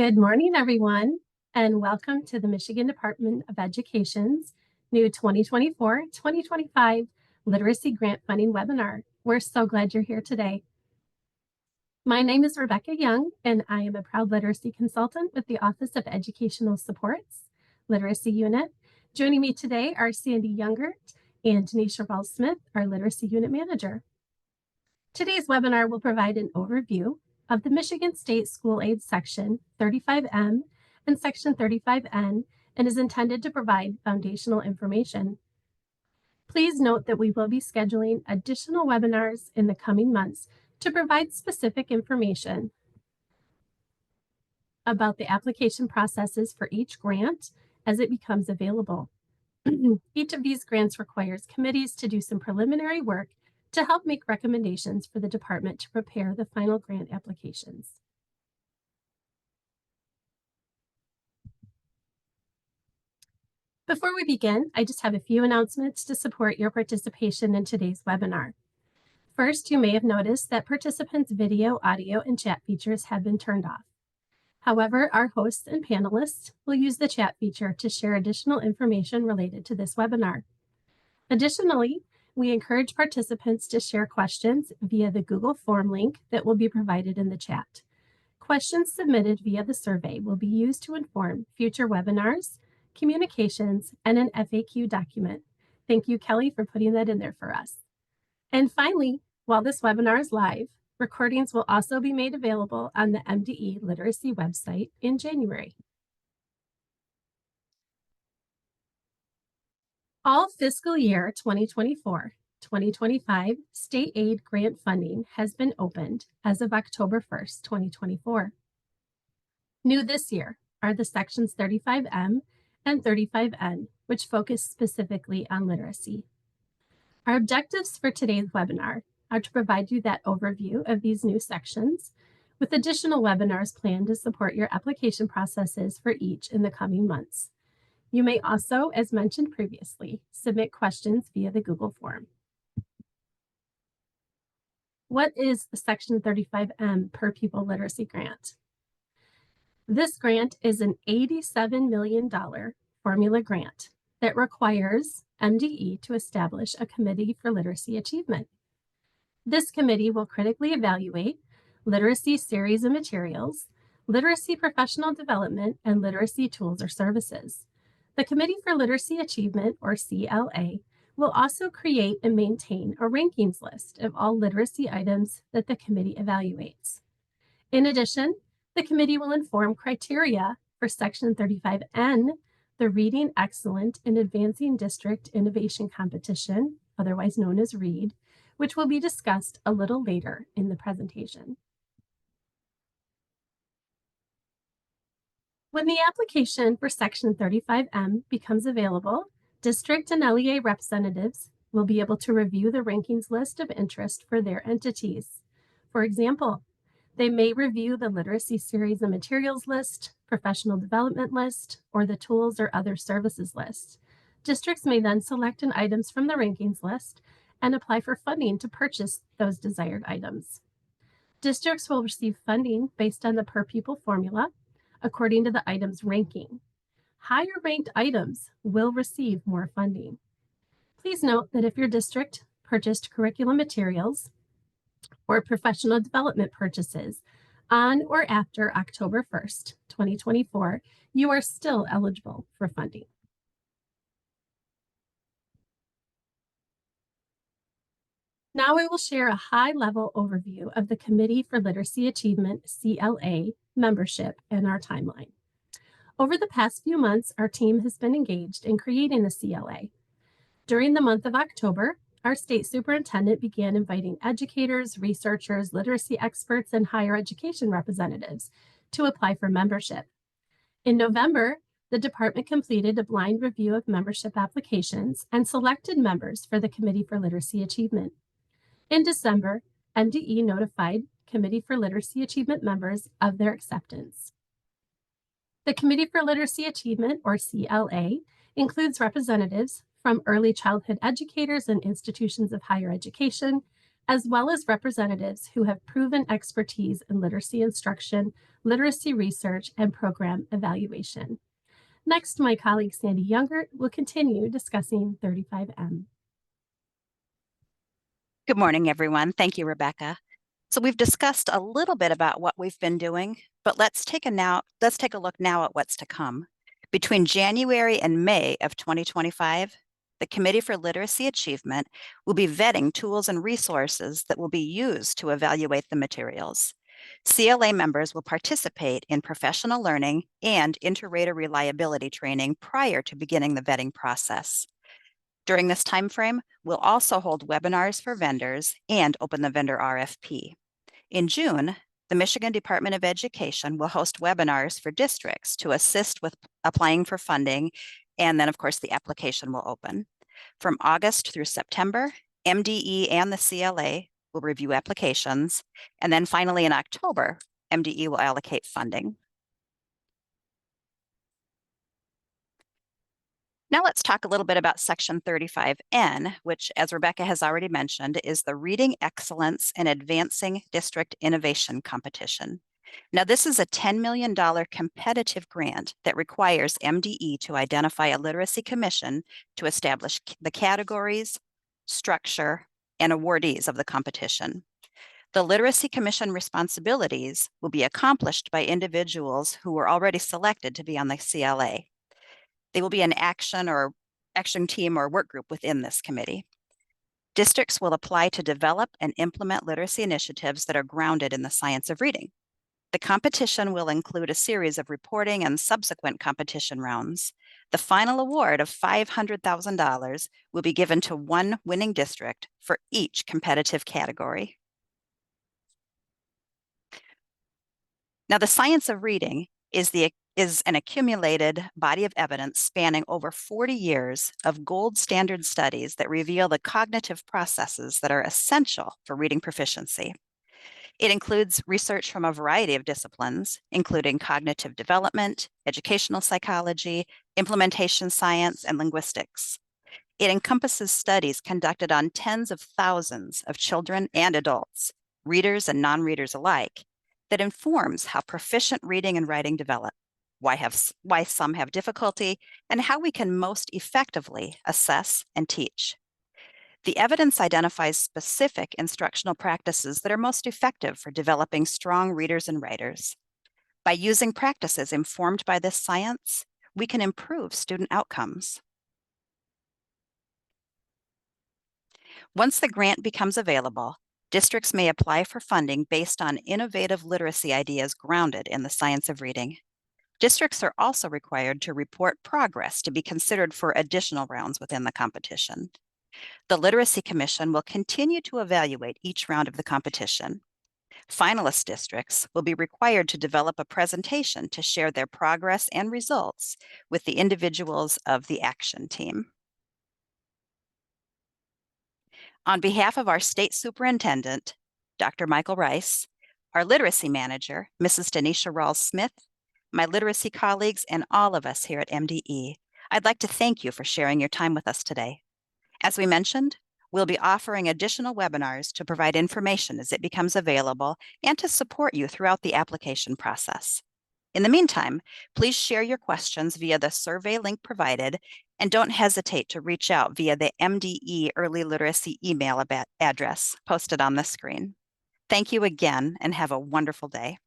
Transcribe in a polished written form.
Good morning, everyone, and welcome to the Michigan Department of Education's new 2024-2025 Literacy Grant Funding webinar. We're so glad you're here today. My name is Rebecca Young, and I am a proud literacy consultant with the Office of Educational Support's Literacy Unit. Joining me today are Sandy Youngert and Tanisha Rawls-Smith, our Literacy Unit Manager. Today's webinar will provide an overview of the Michigan State School Aid Section 35M and Section 35N and is intended to provide foundational information. Please note that we will be scheduling additional webinars in the coming months to provide specific information about the application processes for each grant as it becomes available. Each of these grants requires committees to do some preliminary work to help make recommendations for the department to prepare the final grant applications. Before we begin, I just have a few announcements to support your participation in today's webinar. First, you may have noticed that participants' video, audio, and chat features have been turned off. However, our hosts and panelists will use the chat feature to share additional information related to this webinar. Additionally, we encourage participants to share questions via the Google form link that will be provided in the chat. Questions submitted via the survey will be used to inform future webinars, communications, and an FAQ document. Thank you, Kelly, for putting that in there for us. And finally, while this webinar is live, recordings will also be made available on the MDE Literacy website in January. All fiscal year 2024-2025 state aid grant funding has been opened as of October 1st, 2024. New this year are the sections 35M and 35N, which focus specifically on literacy. Our objectives for today's webinar are to provide you that overview of these new sections, with additional webinars planned to support your application processes for each in the coming months. You may also, as mentioned previously, submit questions via the Google form. What is the Section 35M per pupil literacy grant? This grant is an $87 million formula grant that requires MDE to establish a committee for literacy achievement. This committee will critically evaluate literacy series and materials, literacy professional development, and literacy tools or services. The Committee for Literacy Achievement, or CLA, will also create and maintain a rankings list of all literacy items that the committee evaluates. In addition, the committee will inform criteria for Section 35N, the Reading Excellent and Advancing District Innovation Competition, otherwise known as READ, which will be discussed a little later in the presentation. When the application for Section 35M becomes available, district and LEA representatives will be able to review the rankings list of interest for their entities. For example, they may review the literacy series and materials list, professional development list, or the tools or other services list. Districts may then select an items from the rankings list and apply for funding to purchase those desired items. Districts will receive funding based on the per pupil formula, according to the item's ranking. Higher ranked items will receive more funding. Please note that if your district purchased curriculum materials or professional development purchases on or after October 1st, 2024, you are still eligible for funding. Now I will share a high-level overview of the Committee for Literacy Achievement, CLA, membership and our timeline. Over the past few months, our team has been engaged in creating the CLA. During the month of October, our state superintendent began inviting educators, researchers, literacy experts, and higher education representatives to apply for membership. In November, the department completed a blind review of membership applications and selected members for the Committee for Literacy Achievement. In December, MDE notified Committee for Literacy Achievement members of their acceptance. The Committee for Literacy Achievement, or CLA, includes representatives from early childhood educators and institutions of higher education, as well as representatives who have proven expertise in literacy instruction, literacy research, and program evaluation. Next, my colleague Sandy Youngert will continue discussing 35M. Good morning, everyone. Thank you, Rebecca. So we've discussed a little bit about what we've been doing, but let's take a look now at what's to come. Between January and May of 2025, the Committee for Literacy Achievement will be vetting tools and resources that will be used to evaluate the materials. CLA members will participate in professional learning and inter-rater reliability training prior to beginning the vetting process. During this timeframe, we'll also hold webinars for vendors and open the vendor RFP. In June, the Michigan Department of Education will host webinars for districts to assist with applying for funding, and then, of course, the application will open. From August through September, MDE and the CLA will review applications, and then finally in October, MDE will allocate funding. Now let's talk a little bit about Section 35N, which, as Rebecca has already mentioned, is the Reading Excellence and Advancing District Innovation Competition. Now, this is a $10 million competitive grant that requires MDE to identify a literacy commission to establish the categories, structure, and awardees of the competition. The Literacy Commission responsibilities will be accomplished by individuals who were already selected to be on the CLA. They will be an action team or work group within this committee. Districts will apply to develop and implement literacy initiatives that are grounded in the science of reading. The competition will include a series of reporting and subsequent competition rounds. The final award of $500,000 will be given to one winning district for each competitive category. Now, the science of reading is an accumulated body of evidence spanning over 40 years of gold standard studies that reveal the cognitive processes that are essential for reading proficiency. It includes research from a variety of disciplines, including cognitive development, educational psychology, implementation science, and linguistics. It encompasses studies conducted on tens of thousands of children and adults, readers and non-readers alike, that informs how proficient reading and writing develop, why some have difficulty, and how we can most effectively assess and teach. The evidence identifies specific instructional practices that are most effective for developing strong readers and writers. By using practices informed by this science, we can improve student outcomes. Once the grant becomes available, districts may apply for funding based on innovative literacy ideas grounded in the science of reading. Districts are also required to report progress to be considered for additional rounds within the competition. The Literacy Commission will continue to evaluate each round of the competition. Finalist districts will be required to develop a presentation to share their progress and results with the individuals of the action team. On behalf of our state superintendent, Dr. Michael Rice, our literacy manager, Mrs. Denisha Rawls-Smith, my literacy colleagues, and all of us here at MDE, I'd like to thank you for sharing your time with us today. As we mentioned, we'll be offering additional webinars to provide information as it becomes available and to support you throughout the application process. In the meantime, please share your questions via the survey link provided, and don't hesitate to reach out via the MDE Early Literacy email address posted on the screen. Thank you again, and have a wonderful day.